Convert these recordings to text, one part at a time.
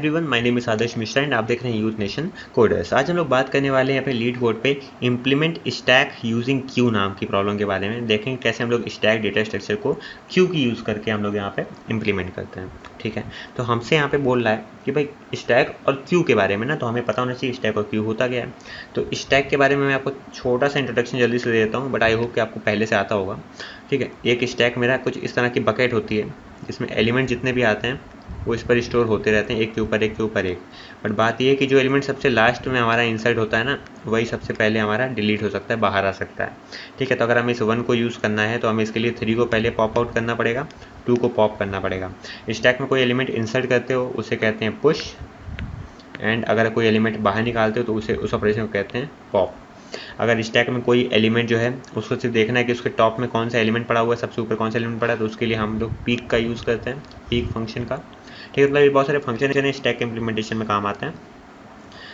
Everyone, my name is Adarsh Mishra and आप देख रहे हैं यूथ नेशन कोडर्स। आज हम लोग बात करने वाले हैं अपने लीड कोड पे इम्प्लीमेंट स्टैक यूजिंग क्यू नाम की प्रॉब्लम के बारे में। देखेंगे कैसे हम लोग स्टैक डेटा स्ट्रक्चर को क्यू की यूज़ करके हम लोग यहाँ पे इम्प्लीमेंट करते हैं। ठीक है, तो हमसे यहाँ पे बोल रहा है कि भाई स्टैक और क्यू के बारे में ना, तो हमें पता होना चाहिए स्टैक और क्यू होता क्या है। तो स्टैक के बारे में मैं आपको छोटा सा इंट्रोडक्शन जल्दी से दे देता हूँ, बट आई होप कि आपको पहले से आता होगा। ठीक है, एक स्टैक मेरा कुछ इस तरह की बकेट होती है जिसमें एलिमेंट जितने भी आते हैं वो इस पर स्टोर होते रहते हैं, एक के ऊपर एक के ऊपर एक। बट बात ये है कि जो एलिमेंट सबसे लास्ट में हमारा इंसर्ट होता है ना, वही सबसे पहले हमारा डिलीट हो सकता है, बाहर आ सकता है। ठीक है, तो अगर हमें इस 1 को यूज़ करना है तो हमें इसके लिए 3 को पहले पॉप आउट करना पड़ेगा, 2 को पॉप करना पड़ेगा। स्टैक में कोई एलिमेंट इंसर्ट करते हो उसे कहते हैं पुश, एंड अगर कोई एलिमेंट बाहर निकालते हो तो उसे उस ऑपरेशन को कहते हैं पॉप। अगर स्टैक में कोई एलिमेंट जो है उसको सिर्फ देखना है कि उसके टॉप में कौन सा एलिमेंट पड़ा हुआ है, सबसे ऊपर कौन सा एलिमेंट पड़ा है, तो उसके लिए हम लोग पीक का यूज़ करते हैं, पीक फंक्शन का। ठीक है, मतलब ये बहुत सारे फंक्शन है स्टैक इम्प्लीमेंटेशन में काम आते हैं।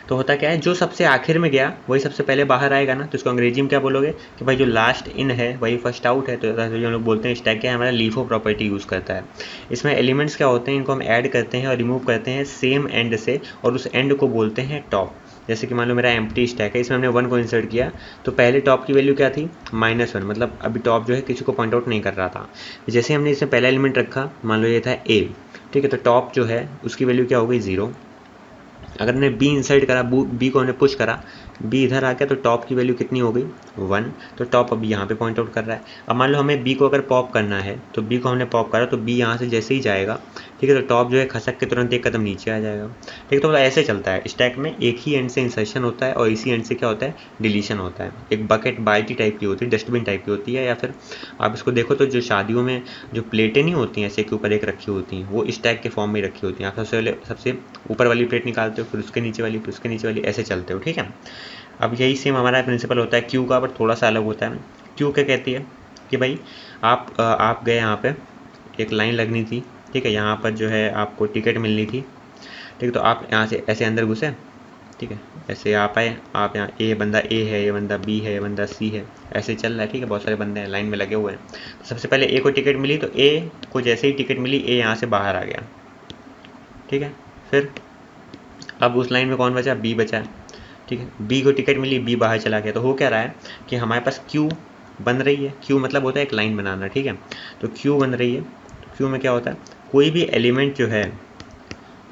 तो होता क्या है, जो सबसे आखिर में गया वही सबसे पहले बाहर आएगा ना, तो इसको अंग्रेजी में क्या बोलोगे कि भाई जो लास्ट इन है वही फर्स्ट आउट है। तो जो हम लोग बोलते हैं स्टैक क्या है, हमारा लीफो प्रॉपर्टी यूज़ करता है। इसमें एलिमेंट्स क्या होते हैं, इनको हम ऐड करते हैं और रिमूव करते हैं सेम एंड से, और उस एंड को बोलते हैं टॉप। जैसे कि मान लो मेरा एम्प्टी स्टैक है, इसमें हमने 1 को इंसर्ट किया, तो पहले टॉप की वैल्यू क्या थी, -1, मतलब अभी टॉप जो है किसी को पॉइंट आउट नहीं कर रहा था। जैसे हमने इसमें पहला एलिमेंट रखा, मान लो ये था ए, ठीक है, तो टॉप जो है उसकी वैल्यू क्या हो गई, 0। अगर हमने बी इंसर्ट करा, बी को हमने पुश करा, बी इधर आ गया, तो टॉप की वैल्यू कितनी हो गई, 1। तो टॉप अभी यहाँ पे पॉइंट आउट कर रहा है। अब मान लो हमें बी को अगर पॉप करना है, तो बी को हमने पॉप करा, तो बी यहाँ से जैसे ही जाएगा, ठीक है, तो टॉप जो है खसक के तुरंत एक कदम नीचे आ जाएगा। ठीक है, तो मतलब ऐसे चलता है स्टैक में, एक ही एंड से इंसर्शन होता है और इसी एंड से क्या होता है, डिलीशन होता है। एक बकेट बाल्टी टाइप की होती है, डस्टबिन टाइप की होती है, या फिर आप इसको देखो तो जो शादियों में जो प्लेटें नहीं होती हैं ऐसे के ऊपर एक रखी होती हैं, वो स्टैक के फॉर्म में रखी होती हैं। आप सबसे ऊपर वाली प्लेट निकालते हो, फिर उसके नीचे वाली, फिर उसके नीचे वाली, ऐसे चलते हो। ठीक है, अब यही सेम हमारा प्रिंसिपल होता है क्यू का, बट थोड़ा सा अलग होता है। क्यू क्या कहती है कि भाई आप गए यहाँ पे, एक लाइन लगनी थी, ठीक है, यहाँ पर जो है आपको टिकट मिलनी थी, ठीक है, तो आप यहाँ से ऐसे अंदर घुसे, ठीक है, ऐसे आप आए, आप यहाँ ये बंदा ए है, ये बंदा बी है, ये बंदा सी है, ऐसे चल रहा है। ठीक है, बहुत सारे बंदे हैं लाइन में लगे हुए हैं। तो सबसे पहले ए को टिकट मिली, तो ए को जैसे ही टिकट मिली, ए यहाँ से बाहर आ गया। ठीक है, फिर अब उस लाइन में कौन बचा, बी बचा। ठीक है, बी को टिकट मिली, बी बाहर चला गया। तो हो क्या रहा है कि हमारे पास क्यू बन रही है। क्यू मतलब होता है एक लाइन बनाना। ठीक है, तो क्यू बन रही है। तो क्यू में क्या होता है, कोई भी एलिमेंट जो है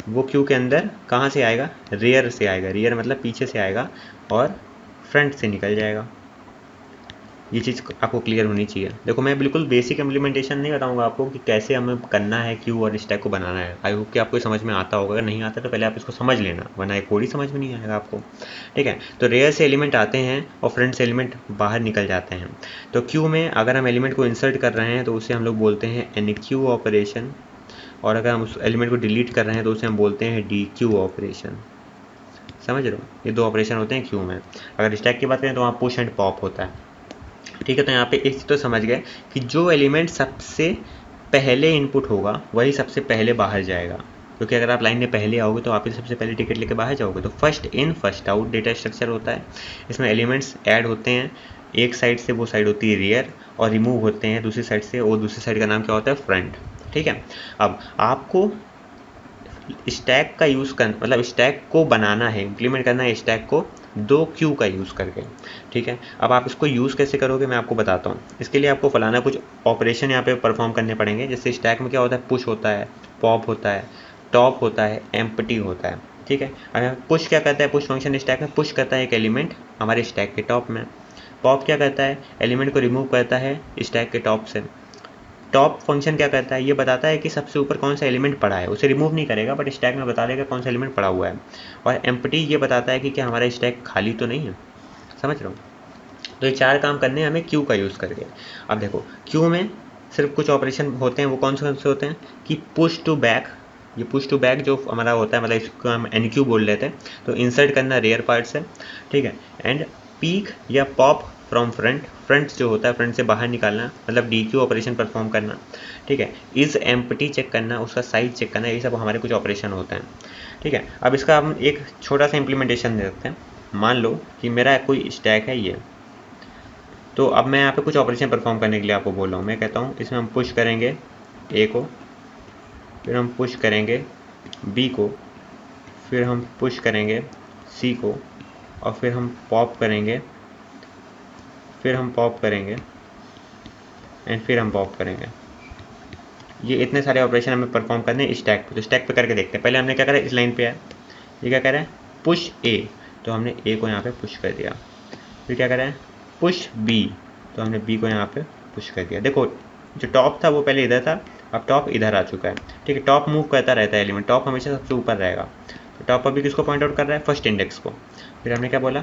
वो क्यू के अंदर कहाँ से आएगा, रियर से आएगा। रियर मतलब पीछे से आएगा और फ्रंट से निकल जाएगा। ये चीज़ आपको क्लियर होनी चाहिए। देखो, मैं बिल्कुल बेसिक इम्प्लीमेंटेशन नहीं बताऊंगा आपको कि कैसे हमें करना है क्यू और स्टैक को बनाना है। आई होप कि आपको समझ में आता होगा। अगर नहीं आता तो पहले आप इसको समझ लेना, वरना ये कोड ही समझ में नहीं आएगा आपको। ठीक है, तो रेयर से एलिमेंट आते हैं और फ्रंट से एलिमेंट बाहर निकल जाते हैं। तो क्यू में अगर हम एलिमेंट को इंसर्ट कर रहे हैं तो उसे हम लोग बोलते हैं एन क्यू ऑपरेशन, और अगर हम उस एलिमेंट को डिलीट कर रहे हैं तो उसे हम बोलते हैं डी क्यू ऑपरेशन। समझ रहे हो, ये 2 ऑपरेशन होते हैं क्यू में। अगर स्टैक की बात करें तो वहाँ पुश एंड पॉप होता है। ठीक है, तो यहाँ पे एक चीज़ तो समझ गए कि जो एलिमेंट सबसे पहले इनपुट होगा वही सबसे पहले बाहर जाएगा, क्योंकि अगर आप लाइन में पहले आओगे तो आप ही सबसे पहले टिकट लेके बाहर जाओगे। तो first in first out data structure होता है। इसमें एलिमेंट्स ऐड होते हैं, एक साइड से वो साइड होती है रियर, और रिमूव होते हैं दूसरी साइड से, और दूसरी साइड का नाम क्या होता है, फ्रंट। ठीक है, अब आपको स्टैक का यूज़ कर, मतलब स्टैक को बनाना है, इम्प्लीमेंट करना है स्टैक को 2 क्यू का यूज़ करके। ठीक है, अब आप इसको यूज़ कैसे करोगे मैं आपको बताता हूँ। इसके लिए आपको फलाना कुछ ऑपरेशन यहाँ पे परफॉर्म करने पड़ेंगे। जैसे स्टैक में क्या होता है, पुश होता है, पॉप होता है, टॉप होता है, एम्प्टी होता है। ठीक है, अगर पुश क्या करता है, पुश फंक्शन स्टैक में पुश करता है एक एलिमेंट हमारे स्टैक के टॉप में। पॉप क्या करता है, एलिमेंट को रिमूव करता है स्टैक के टॉप से। टॉप फंक्शन क्या करता है, ये बताता है कि सबसे ऊपर कौन सा एलिमेंट पड़ा है, उसे रिमूव नहीं करेगा बट स्टैक में बता देगा कौन सा एलिमेंट पड़ा हुआ है। और एम्प्टी ये बताता है कि क्या हमारा स्टैक खाली तो नहीं है। समझ रहे हो, तो ये 4 काम करने हैं हमें क्यू का यूज़ करके। अब देखो, क्यू में सिर्फ कुछ ऑपरेशन होते हैं, वो कौन से होते हैं कि पुश टू बैक। ये पुश टू बैक जो हमारा होता है, मतलब इसको हम एन क्यू बोल लेते हैं, तो इंसर्ट करना रेयर पार्ट से। ठीक है, एंड पीक या पॉप फ्रॉम फ्रंट, फ्रंट जो होता है फ्रंट से बाहर निकालना, मतलब डी क्यू ऑपरेशन परफॉर्म करना। ठीक है, इस एम्प्टी चेक करना, उसका साइज चेक करना, ये सब हमारे कुछ ऑपरेशन होते हैं। ठीक है, अब इसका हम एक छोटा सा इम्प्लीमेंटेशन देखते हैं। मान लो कि मेरा कोई स्टैक है ये, तो अब मैं यहाँ पे कुछ ऑपरेशन परफॉर्म करने के लिए आपको बोल रहा हूँ। मैं कहता हूँ इसमें हम पुश करेंगे ए को, फिर हम पुश करेंगे बी को, फिर हम पुश करेंगे सी को, और फिर हम पॉप करेंगे, फिर हम पॉप करेंगे, एंड फिर हम पॉप करेंगे। ये इतने सारे ऑपरेशन हमें परफॉर्म करने हैं स्टैक पे। तो स्टैक पे करके देखते हैं। पहले हमने क्या करा, इस लाइन पे है, ये क्या कह रहा है, पुश ए, तो हमने ए को यहाँ पे पुश कर दिया। फिर क्या करा है, पुश बी, तो हमने बी को यहाँ पे पुश कर दिया। देखो जो टॉप था वो पहले इधर था, अब टॉप इधर आ चुका है। ठीक है, टॉप मूव करता रहता है एलिमेंट, टॉप हमेशा सबसे ऊपर रहेगा। तो टॉप अभी किसको पॉइंट आउट कर रहा है, फर्स्ट इंडेक्स को। फिर हमने क्या बोला,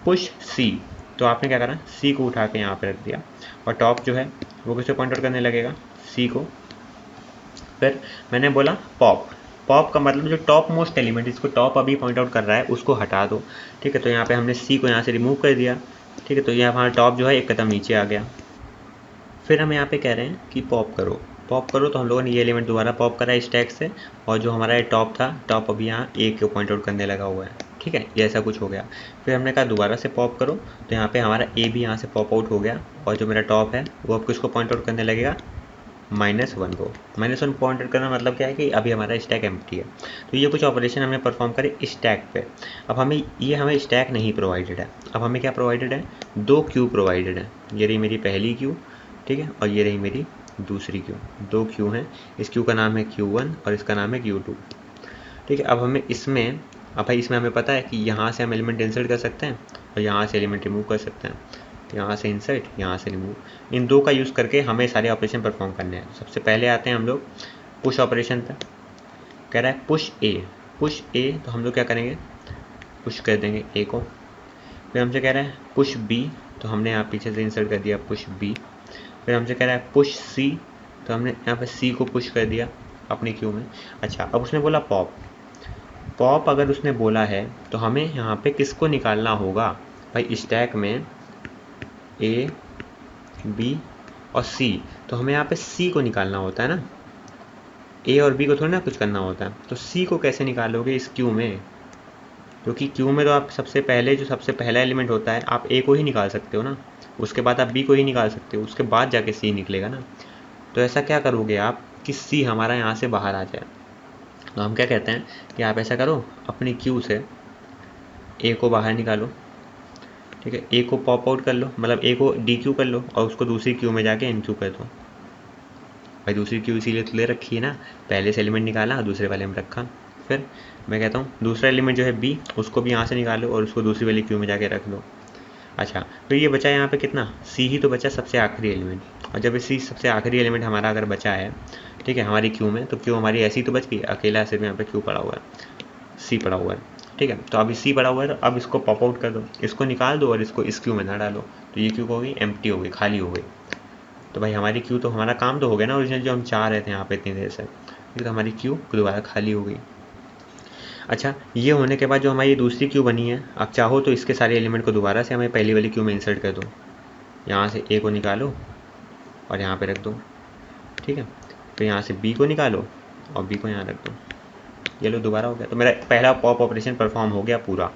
पुश सी, तो आपने क्या करा, सी को उठा के यहाँ पे रख दिया, और टॉप जो है वो किसको पॉइंट आउट करने लगेगा, सी को। फिर मैंने बोला पॉप, पॉप का मतलब जो टॉप मोस्ट एलिमेंट, इसको टॉप अभी पॉइंट आउट कर रहा है उसको हटा दो। ठीक है, तो यहाँ पे हमने सी को यहाँ से रिमूव कर दिया। ठीक है, तो यहाँ हमारा टॉप जो है एक कदम नीचे आ गया। फिर हम यहाँ पे कह रहे हैं कि पॉप करो, पॉप करो, तो हम लोगों ने ये एलिमेंट दोबारा पॉप करा स्टैक से, और जो हमारा ये टॉप था, टॉप अभी यहाँ ए को पॉइंट आउट करने लगा हुआ है। ठीक है, ये ऐसा कुछ हो गया। फिर हमने कहा दोबारा से पॉप करो, तो यहाँ पे हमारा ए भी यहाँ से पॉप आउट हो गया, और जो मेरा टॉप है वो अब किसको पॉइंट आउट करने लगेगा, -1 को। -1 पॉइंट आउट करना मतलब क्या है कि अभी हमारा स्टैक एम्प्टी है। तो ये कुछ ऑपरेशन हमने परफॉर्म करे स्टैक पे। अब हमें स्टैक नहीं प्रोवाइडेड है, अब हमें क्या प्रोवाइडेड है, 2 क्यू प्रोवाइडेड है। ये रही मेरी पहली क्यू, ठीक है, और ये रही मेरी दूसरी क्यू। 2 क्यू हैं, इस क्यू का नाम है Q1 और इसका नाम है Q2। ठीक है, अब भाई इसमें हमें पता है कि यहाँ से हम एलिमेंट इंसर्ट कर सकते हैं और यहाँ से एलिमेंट रिमूव कर सकते हैं। यहाँ से इंसर्ट, यहाँ से रिमूव, इन 2 का यूज़ करके हमें सारे ऑपरेशन परफॉर्म करने हैं। सबसे पहले आते हैं हम लोग पुश ऑपरेशन पर। कह रहा है पुश ए, तो हम लोग क्या करेंगे, पुश कर देंगे ए को। फिर हमसे कह रहा है पुश बी, तो हमने यहाँ पीछे से इंसर्ट कर दिया पुश बी। फिर हमसे कह रहा है पुश सी, तो हमने यहाँ पे सी को पुश कर दिया अपनी क्यू में। अच्छा, अब उसने बोला पॉप अगर उसने बोला है तो हमें यहाँ पे किसको निकालना होगा, भाई स्टैक में ए बी और सी, तो हमें यहाँ पे सी को निकालना होता है ना, ए और बी को थोड़ी ना कुछ करना होता है। तो सी को कैसे निकालोगे इस क्यू में, क्योंकि क्यू में तो आप सबसे पहला एलिमेंट होता है, आप ए को ही निकाल सकते हो ना, उसके बाद आप बी को ही निकाल सकते हो, उसके बाद जाके सी निकलेगा ना। तो ऐसा क्या करोगे आप कि सी हमारा यहाँ से बाहर आ जाए। तो हम क्या कहते हैं कि आप ऐसा करो, अपनी क्यू से ए को बाहर निकालो। ठीक है, ए को पॉप आउट कर लो, मतलब ए को डी क्यू कर लो, और उसको दूसरी क्यू में जाके एन क्यू कर दो। भाई दूसरी क्यू इसीलिए तो ले रखी है ना, पहले से एलिमेंट निकाला दूसरे वाले में रखा। फिर मैं कहता हूँ दूसरा एलिमेंट जो है बी, उसको भी यहाँ से निकालो और उसको दूसरी वाली क्यू में जाके रख दो। अच्छा, फिर ये बचा यहाँ पे कितना, सी ही तो बचा सबसे आखिरी एलिमेंट। और जब सी सबसे आखिरी एलिमेंट हमारा अगर बचा है, ठीक है, हमारी क्यू में, तो क्यू हमारी ऐसी तो बच गई, अकेला सिर्फ यहाँ पे क्यू पड़ा हुआ है, सी पड़ा हुआ है। ठीक है, तो अभी सी पड़ा हुआ है, तो अब इसको पॉप आउट कर दो, इसको निकाल दो और इसको इस क्यू में ना डालो, तो ये क्यू हो गई एम्प्टी, हो गई, खाली हो गई। तो भाई हमारी क्यू तो, हमारा काम तो हो गया ना ओरिजिनल जो हम चाह रहे थे यहाँ पे इतनी देर से। तो हमारी क्यू दोबारा खाली हो गई। अच्छा, ये होने के बाद जो हमारी दूसरी क्यू बनी है, आप चाहो तो इसके सारे एलिमेंट को दोबारा से हमें पहली वाली क्यू में इंसर्ट कर दो। यहाँ से ए को निकालो और यहाँ पे रख दो। ठीक है, तो यहाँ से बी को निकालो और बी को यहाँ रख दो। ये लो, दोबारा हो गया। तो मेरा पहला पॉप ऑपरेशन परफॉर्म हो गया पूरा।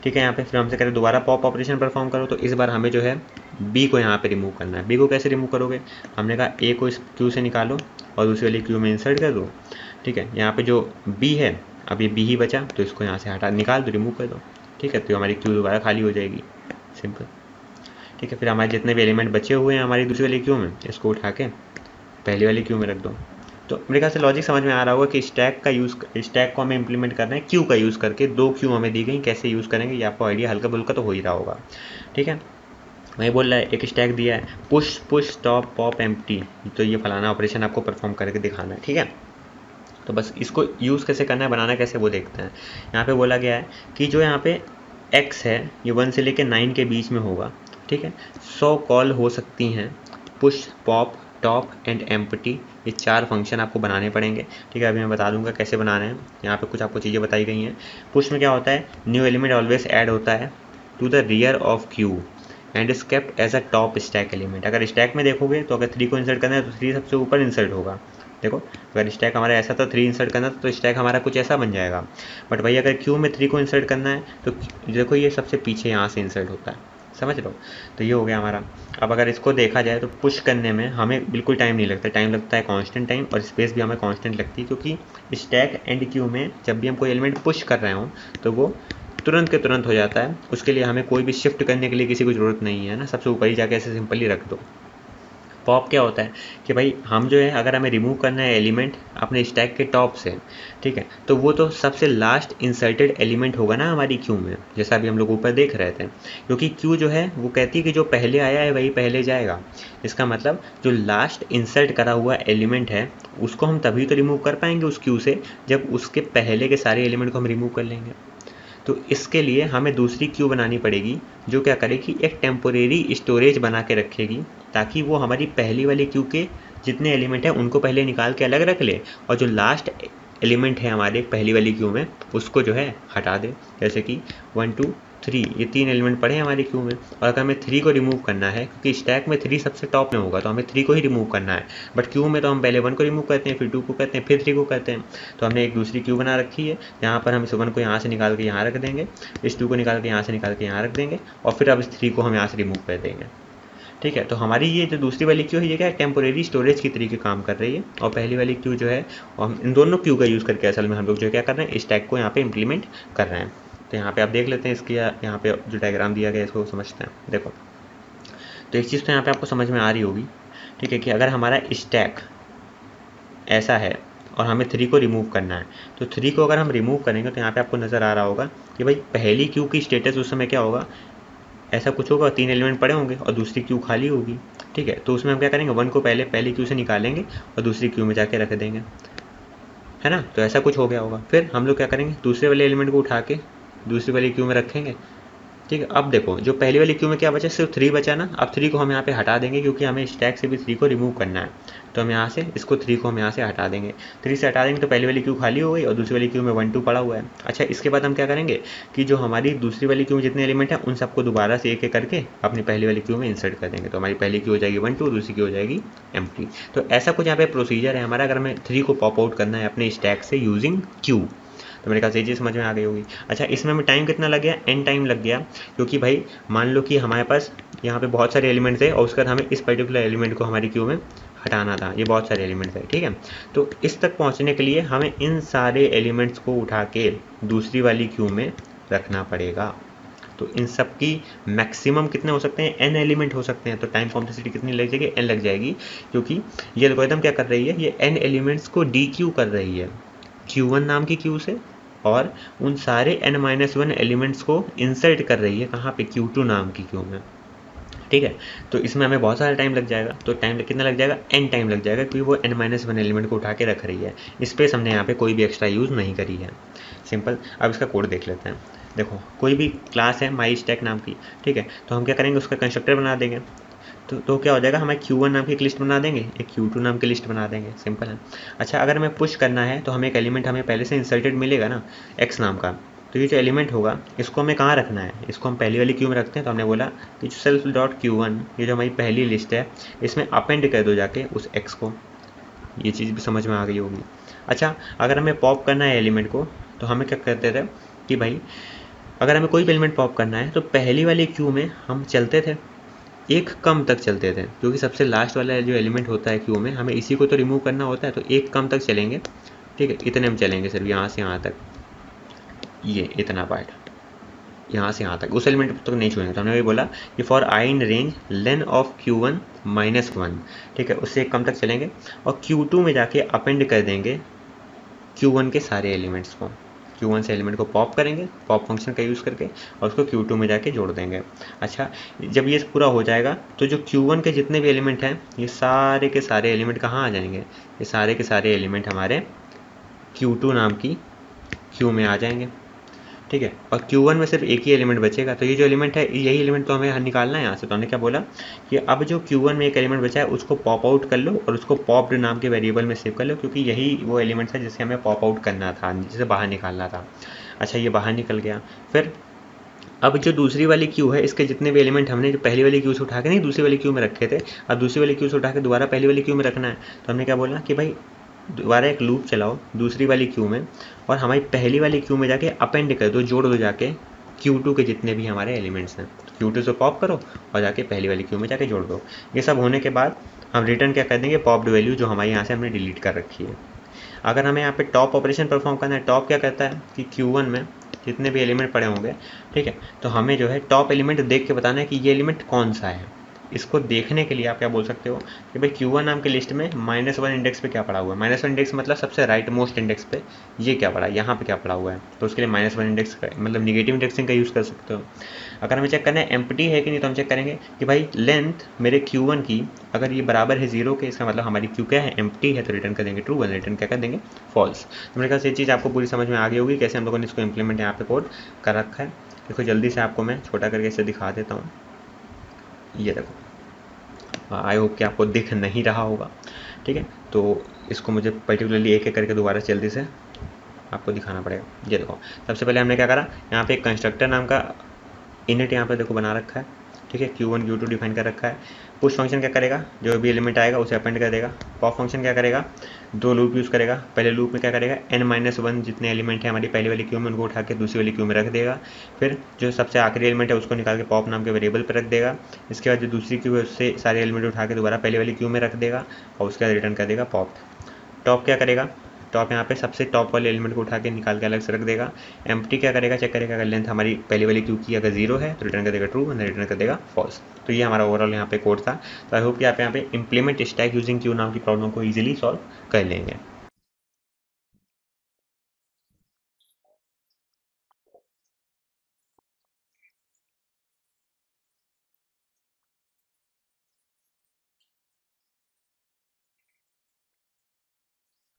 ठीक है, यहाँ पे फिर हमसे कह रहे दोबारा पॉप ऑपरेशन परफॉर्म करो, तो इस बार हमें जो है बी को यहाँ पे रिमूव करना है। बी को कैसे रिमूव करोगे, हमने कहा ए को इस क्यू से निकालो और दूसरी वाली क्यू में इंसर्ट कर दो। ठीक है, यहाँ पे जो बी है, अब ये बी ही बचा, तो इसको यहाँ से हटा निकाल दो, रिमूव कर दो। ठीक है, तो हमारी क्यू दोबारा खाली हो जाएगी, सिंपल। ठीक है, फिर हमारे जितने भी एलिमेंट बचे हुए हैं हमारी दूसरी वाली क्यू में, इसको उठा के पहली वाली क्यू में रख दो। तो मेरे ख्याल से लॉजिक समझ में आ रहा होगा कि स्टैक को हमें इंप्लीमेंट करना है क्यू का यूज़ करके। 2 क्यू हमें दी गई, कैसे यूज़ करेंगे ये आपको आइडिया हल्का फुल्का तो हो ही रहा होगा। ठीक है, वही बोल रहा है, एक स्टैक दिया है, पुश टॉप पॉप एम्प्टी, तो ये फलाना ऑपरेशन आपको परफॉर्म करके दिखाना है। ठीक है, तो बस इसको यूज़ कैसे करना है, बनाना कैसे, वो देखते हैं। यहाँ पे बोला गया है कि जो यहाँ पे x है ये 1 से लेकर 9 के बीच में होगा। ठीक है, 100 कॉल हो सकती हैं, push pop top and empty, ये 4 फंक्शन आपको बनाने पड़ेंगे। ठीक है, अभी मैं बता दूंगा कैसे बनाने हैं। यहाँ पे कुछ आपको चीज़ें बताई गई हैं। पुश में क्या होता है, न्यू एलिमेंट ऑलवेज ऐड होता है to the rear of queue and is kept as a top stack element. अगर स्टैक में देखोगे तो अगर 3 को इंसर्ट करना है तो 3 सबसे ऊपर इंसर्ट होगा। देखो, अगर स्टैक हमारा ऐसा था 3 इंसर्ट करना था तो स्टैक हमारा कुछ ऐसा बन जाएगा। बट भाई अगर क्यू में 3 को इंसर्ट करना है तो देखो ये सबसे पीछे यहाँ से इंसर्ट होता है। समझ लो। तो ये हो गया हमारा। अब अगर इसको देखा जाए तो पुश करने में हमें बिल्कुल टाइम नहीं लगता, टाइम लगता है कांस्टेंट टाइम, और स्पेस भी हमें कांस्टेंट लगती है, क्योंकि स्टैक एंड क्यू में जब भी हम कोई एलिमेंट पुश कर रहे हों तो वो तुरंत के तुरंत हो जाता है। उसके लिए हमें कोई भी शिफ्ट करने के लिए किसी को ज़रूरत नहीं है ना, सबसे ऊपर ही जाके ऐसे सिंपली रख दो। पॉप क्या होता है कि भाई हम जो है अगर हमें रिमूव करना है एलिमेंट अपने स्टैक के टॉप से, ठीक है, तो वो तो सबसे लास्ट इंसर्टेड एलिमेंट होगा ना हमारी क्यू में, जैसा अभी हम लोग ऊपर देख रहे थे। क्योंकि क्यू जो है वो कहती है कि जो पहले आया है वही पहले जाएगा। इसका मतलब जो लास्ट इंसर्ट करा हुआ एलिमेंट है उसको हम तभी तो रिमूव कर पाएंगे उस क्यू से जब उसके पहले के सारे एलिमेंट को हम रिमूव कर लेंगे। तो इसके लिए हमें दूसरी क्यू बनानी पड़ेगी जो क्या करेगी, एक टेम्पोरेरी स्टोरेज बना के रखेगी, ताकि वो हमारी पहली वाली क्यू के जितने एलिमेंट हैं उनको पहले निकाल के अलग रख ले, और जो लास्ट एलिमेंट है हमारे पहली वाली क्यू में उसको जो है हटा दे। जैसे कि 1 2 3 ये 3 एलिमेंट पड़े हैं हमारी क्यू में, और अगर हमें 3 को रिमूव करना है, क्योंकि स्टैक में 3 सबसे टॉप में होगा तो हमें 3 को ही रिमूव करना है, बट क्यू में तो हम पहले 1 को रिमूव करते हैं, फिर 2 को करते हैं, फिर 3 को करते हैं। तो हमने एक दूसरी क्यू बना रखी है, यहाँ पर हम इस 1 को यहाँ से निकाल के यहाँ रख देंगे, इस 2 को निकाल के यहाँ से निकाल के यहाँ रख देंगे, और फिर अब इस 3 को हम यहाँ से रिमूव कर देंगे। ठीक है, तो हमारी ये जो दूसरी वाली क्यू है ये क्या है, टेम्पोरेरी स्टोरेज की तरीके काम कर रही है, और पहली वाली क्यू जो है, और हम इन दोनों क्यू का यूज़ करके असल में हम लोग जो क्या कर रहे हैं, स्टैक को यहाँ पे इम्प्लीमेंट कर रहे हैं। तो यहाँ पे आप देख लेते हैं इसकी, यहाँ पे जो डायग्राम दिया गया है इसको समझते हैं। देखो, तो एक चीज़ तो यहाँ पे आपको समझ में आ रही होगी, ठीक है, कि अगर हमारा स्टैक ऐसा है और हमें 3 को रिमूव करना है, तो 3 को अगर हम रिमूव करेंगे तो यहाँ पे आपको नज़र आ रहा होगा कि भाई पहली क्यू की स्टेटस उस समय क्या होगा, ऐसा कुछ होगा, 3 एलिमेंट पड़े होंगे और दूसरी क्यू खाली होगी। ठीक है, तो उसमें हम क्या करेंगे, 1 को पहले पहली क्यू से निकालेंगे और दूसरी क्यू में जाके रख देंगे, है ना। तो ऐसा कुछ हो गया होगा। फिर हम लोग क्या करेंगे, दूसरे वाले एलिमेंट को उठा के दूसरी वाली क्यू में रखेंगे। ठीक है, अब देखो जो पहली वाली क्यू में क्या बचा, सिर्फ 3 बचा ना। अब 3 को हम यहाँ पे हटा देंगे क्योंकि हमें स्टैक से भी 3 को रिमूव करना है, तो हम यहाँ से इसको 3 को हम यहाँ से हटा देंगे। 3 से हटा देंगे तो पहली वाली क्यू खाली हो गई और दूसरी वाली क्यू में 1 2 पड़ा हुआ है। अच्छा, इसके बाद हम क्या करेंगे कि जो हमारी दूसरी वाली क्यू में जितने एलिमेंट हैं उन सबको दोबारा से एक एक करके अपनी पहली वाली क्यू में इंसर्ट कर देंगे। तो हमारी पहली क्यू हो जाएगी 1 2, दूसरी क्यू हो जाएगी एम्प्टी। तो ऐसा कुछ यहाँ पे प्रोसीजर है हमारा, अगर हमें 3 को पॉप आउट करना है अपने स्टैक से यूजिंग क्यू। तो मेरे ख्याल से ये चीज़ समझ में आ गई होगी। अच्छा, इसमें हमें टाइम कितना लग गया, n टाइम लग गया, क्योंकि भाई मान लो कि हमारे पास यहाँ पे बहुत सारे एलिमेंट्स है और उसके बाद हमें इस पर्टिकुलर एलिमेंट को हमारी क्यू में हटाना था। ये बहुत सारे एलिमेंट्स है, ठीक है। तो इस तक पहुँचने के लिए हमें इन सारे एलिमेंट्स को उठा के दूसरी वाली क्यू में रखना पड़ेगा। तो इन सब की मैक्सिमम कितने हो सकते हैं, n एलिमेंट हो सकते हैं। तो टाइम कॉम्प्लेक्सिटी कितनी लग जाएगी, n लग जाएगी, क्योंकि ये एल्गोरिथम क्या कर रही है, ये n एलिमेंट्स को डी क्यू कर रही है Q1 नाम की क्यू से, और उन सारे n-1 एलिमेंट्स को इंसर्ट कर रही है कहाँ पे, Q2 नाम की क्यू में। ठीक है, तो इसमें हमें बहुत सारा टाइम लग जाएगा। तो टाइम कितना लग जाएगा, n टाइम लग जाएगा, क्योंकि वो n-1 एलिमेंट को उठा के रख रही है। स्पेस हमने यहाँ पे कोई भी एक्स्ट्रा यूज़ नहीं करी है, सिंपल। अब इसका कोड देख लेते हैं। देखो, कोई भी क्लास है माई स्टैक नाम की, ठीक है, तो हम क्या करेंगे, उसका कंस्ट्रक्टर बना देंगे। तो क्या हो जाएगा, हमें Q1 नाम की एक लिस्ट बना देंगे, एक Q2 नाम की लिस्ट बना देंगे, सिंपल है। अच्छा, अगर हमें पुश करना है तो हमें एक एलिमेंट हमें पहले से इंसर्टेड मिलेगा ना, x नाम का। तो ये जो एलिमेंट होगा इसको हमें कहाँ रखना है, इसको हम पहली वाली क्यू में रखते हैं। तो हमने बोला कि सेल्फ डॉट Q1, ये जो हमारी पहली लिस्ट है, इसमें अपेंड कर दो जाके उस x को। ये चीज़ भी समझ में आ गई होगी। अच्छा, अगर हमें पॉप करना है एलिमेंट को, तो हमें क्या करते थे कि भाई अगर हमें कोई भी एलिमेंट पॉप करना है तो पहली वाली क्यू में हम चलते थे, एक कम तक चलते थे, क्योंकि सबसे लास्ट वाला जो एलिमेंट होता है क्यू में, हमें इसी को तो रिमूव करना होता है। तो एक कम तक चलेंगे, ठीक है, इतने में चलेंगे सिर्फ, यहाँ से यहाँ तक, ये इतना पार्ट, यहाँ से यहाँ तक, उस एलिमेंट तक नहीं छूएंगे। तो हमने वही बोला कि for I in range lane of Q1 -1, ठीक है, उससे एक कम तक चलेंगे और Q2 में जाके अपेंड कर देंगे Q1 के सारे एलिमेंट्स को। Q1 से एलिमेंट को पॉप करेंगे, पॉप फंक्शन का यूज़ करके, और उसको Q2 में जाके जोड़ देंगे। अच्छा, जब ये पूरा हो जाएगा तो जो Q1 के जितने भी एलिमेंट हैं, ये सारे के सारे एलिमेंट कहाँ आ जाएंगे, ये सारे के सारे एलिमेंट हमारे Q2 नाम की क्यू में आ जाएंगे। ठीक है, और Q1 में सिर्फ एक ही एलिमेंट बचेगा। तो ये जो एलिमेंट है, यही एलिमेंट तो हमें निकालना है यहाँ से। तो हमने क्या बोला कि अब जो Q1 में एक एलिमेंट बचा है उसको पॉप आउट कर लो और उसको पॉप्ड नाम के वेरिएबल में सेव कर लो, क्योंकि यही वो एलिमेंट है जिसे हमें पॉप आउट करना था, जिसे बाहर निकालना था। अच्छा, ये बाहर निकल गया। फिर अब जो दूसरी वाली क्यू है, इसके जितने भी एलिमेंट हमने जो पहली वाली क्यू से उठा के नहीं दूसरी वाली क्यू में रखे थे, अब दूसरी वाली क्यू से उठा के दोबारा पहली वाली क्यू में रखना है। तो हमने क्या बोला कि भाई दोबारा एक लूप चलाओ दूसरी वाली क्यू में, और हमारी पहली वाली क्यू में जाके अपेंड कर दो, जोड़ दो जाके Q2 के जितने भी हमारे एलिमेंट्स हैं, Q2 से पॉप करो और जाके पहली वाली क्यू में जाके जोड़ दो। ये सब होने के बाद हम रिटर्न क्या कर देंगे, पॉप्ड वैल्यू जो हमारे यहाँ से हमने डिलीट कर रखी है। अगर हमें यहाँ पे टॉप ऑपरेशन परफॉर्म करना है, टॉप क्या कहता है कि Q1 में जितने भी एलिमेंट पड़े होंगे, ठीक है, तो हमें जो है टॉप एलिमेंट देख के बताना है कि ये एलिमेंट कौन सा है। इसको देखने के लिए आप क्या बोल सकते हो कि भाई Q1 नाम के लिस्ट में -1 इंडेक्स पे क्या पड़ा हुआ है। -1 इंडेक्स मतलब सबसे राइट मोस्ट इंडेक्स पे ये क्या पड़ा है, यहाँ पे क्या पड़ा हुआ है, तो उसके लिए -1 इंडेक्स का मतलब निगेटिव इंडेक्सिंग का यूज़ कर सकते हो। अगर हमें चेक करना है एम्प्टी है कि नहीं, तो हम चेक करेंगे कि भाई लेंथ मेरे Q1 की अगर ये बराबर है 0 के, इसका मतलब हमारी क्यू क्या है, एम्प्टी है, तो रिटर्न कर देंगे ट्रू, वन रिटर्न क्या कर देंगे, फॉल्स। तो मेरे ख्याल से ये चीज़ आपको पूरी समझ में आ गई होगी कैसे हम लोगों ने इसको इंप्लीमेंट यहाँ पे कोड कर रखा है। देखो जल्दी से आपको मैं छोटा करके इसे दिखा देता हूँ। ये देखो, आई होप कि आपको दिख नहीं रहा होगा, ठीक है, तो इसको मुझे पर्टिकुलरली एक एक करके दोबारा जल्दी से आपको दिखाना पड़ेगा। ये देखो, सबसे पहले हमने क्या करा, यहाँ पे एक कंस्ट्रक्टर नाम का इनिट यहाँ पे देखो बना रखा है, ठीक है, Q1 Q2 डिफाइन कर रखा है। पुश फंक्शन क्या करेगा, जो भी एलिमेंट आएगा उसे अपेंड कर देगा। पॉप फंक्शन क्या करेगा, दो लूप यूज़ करेगा। पहले लूप में क्या करेगा, n-1 जितने एलिमेंट है हमारी पहली वाली क्यू में उनको उठा के दूसरी वाली क्यू में रख देगा। फिर जो सबसे आखिरी एलिमेंट है उसको निकाल के पॉप नाम के वेरिएबल पर रख देगा। इसके बाद जो दूसरी क्यू है उससे सारे एलिमेंट उठा के दोबारा पहले वाली क्यू में रख देगा और उसके बाद रिटर्न कर देगा पॉप। टॉप क्या करेगा, टॉप यहाँ पे सबसे टॉप वाले एलिमेंट को उठा के निकाल के अलग से रख देगा। एम्प्टी क्या करेगा, चेक करेगा अगर लेंथ हमारी पहली वाली क्यू की अगर 0 है तो रिटर्न कर देगा ट्रू, रिटर्न कर देगा फॉल्स। तो ये हमारा ओवरऑल यहाँ पे कोड था। तो आई होप कि आप यहाँ पे इंप्लीमेंट स्टैक यूजिंग क्यू नाम की प्रॉब्लम को ईजिली सॉल्व कर लेंगे।